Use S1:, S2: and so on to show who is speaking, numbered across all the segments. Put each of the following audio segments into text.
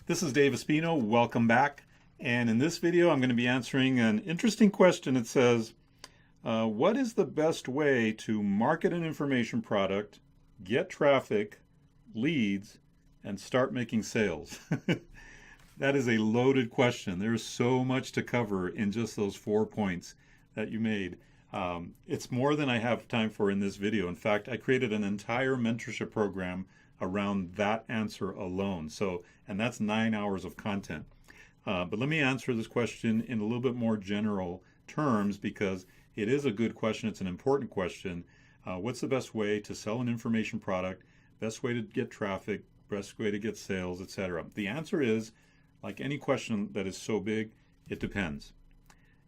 S1: This is Dave Espino. Welcome back. And in this video, I'm going to be answering an interesting question. It says, what is the best way to market an information product, get traffic, leads, and start making sales? That is a loaded question. There's so much to cover in just those 4 points that you made. It's more than I have time for in this video. In fact, I created an entire mentorship program around that answer alone. And that's 9 hours of content. But let me answer this question in a little bit more general terms because it is a good question. It's an important question. What's the best way to sell an information product? Best way to get traffic? Best way to get sales, etc.? The answer is, like any question that is so big, it depends.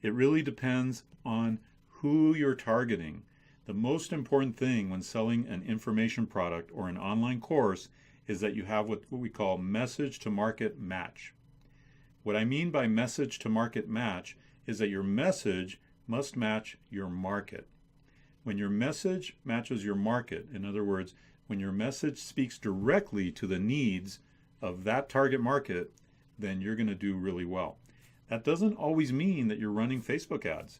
S1: It really depends on who you're targeting. The most important thing when selling an information product or an online course is that you have what we call message to market match. What I mean by message to market match is that your message must match your market. When your message matches your market, in other words, when your message speaks directly to the needs of that target market, then you're going to do really well. That doesn't always mean that you're running Facebook ads.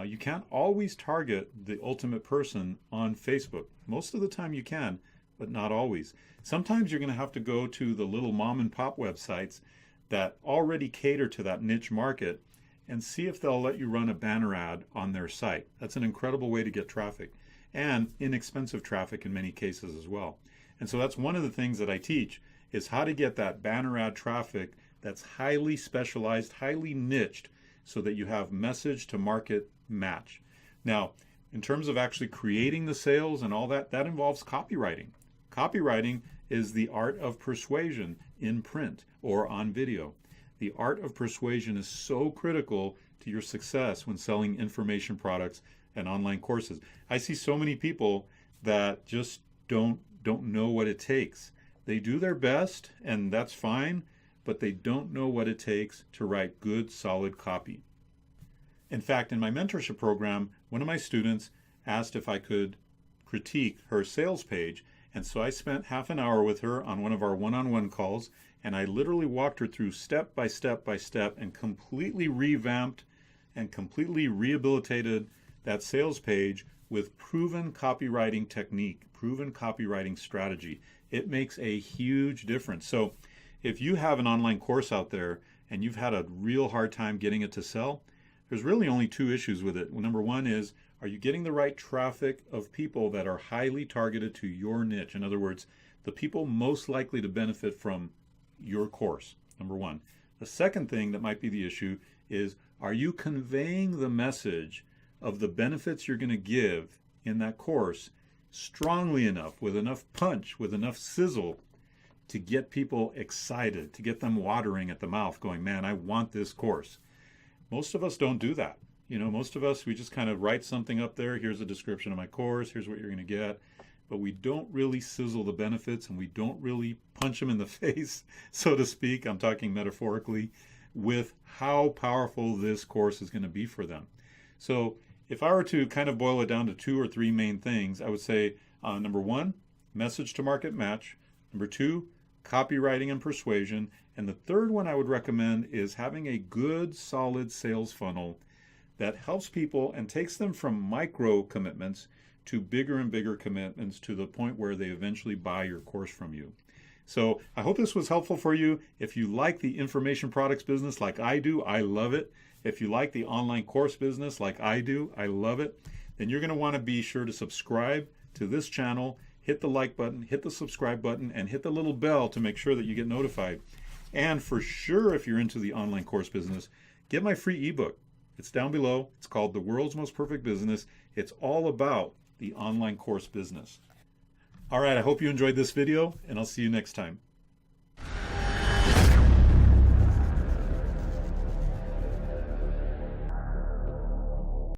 S1: You can't always target the ultimate person on Facebook. Most of the time you can, but not always. Sometimes you're going to have to go to the little mom and pop websites that already cater to that niche market and see if they'll let you run a banner ad on their site. That's an incredible way to get traffic, and inexpensive traffic in many cases as well. And so that's one of the things that I teach is how to get that banner ad traffic that's highly specialized, highly niched, so that you have message to market match. Now, in terms of actually creating the sales and all that, that involves copywriting. Copywriting is the art of persuasion in print or on video. The art of persuasion is so critical to your success when selling information products and online courses. I see so many people that just don't know what it takes. They do their best, and that's fine, but they don't know what it takes to write good, solid copy. In fact, in my mentorship program, one of my students asked if I could critique her sales page, and so I spent half an hour with her on one of our one-on-one calls, and I literally walked her through step by step by step and completely revamped and completely rehabilitated that sales page with proven copywriting technique, proven copywriting strategy. It makes a huge difference. So if you have an online course out there and you've had a real hard time getting it to sell, there's really only two issues with it. Number one is, are you getting the right traffic of people that are highly targeted to your niche? In other words, the people most likely to benefit from your course, number one. The second thing that might be the issue is, are you conveying the message of the benefits you're going to give in that course strongly enough, with enough punch, with enough sizzle to get people excited, to get them watering at the mouth going, man, I want this course. Most of us don't do that. Most of us, we just kind of write something up there. Here's a description of my course. Here's what you're going to get. But we don't really sizzle the benefits, and we don't really punch them in the face, so to speak. I'm talking metaphorically, with how powerful this course is going to be for them. So if I were to kind of boil it down to 2 or 3 main things, I would say, number one, message to market match. Number two, copywriting and persuasion. And the third one I would recommend is having a good, solid sales funnel that helps people and takes them from micro commitments to bigger and bigger commitments to the point where they eventually buy your course from you. So I hope this was helpful for you. If you like the information products business like I do, I love it. If you like the online course business like I do, I love it. Then you're going to want to be sure to subscribe to this channel, hit the like button, hit the subscribe button, and hit the little bell to make sure that you get notified. And for sure, if you're into the online course business, get my free ebook. It's down below. It's called The World's Most Perfect Business. It's all about the online course business. All right, I hope you enjoyed this video, and I'll see you next time.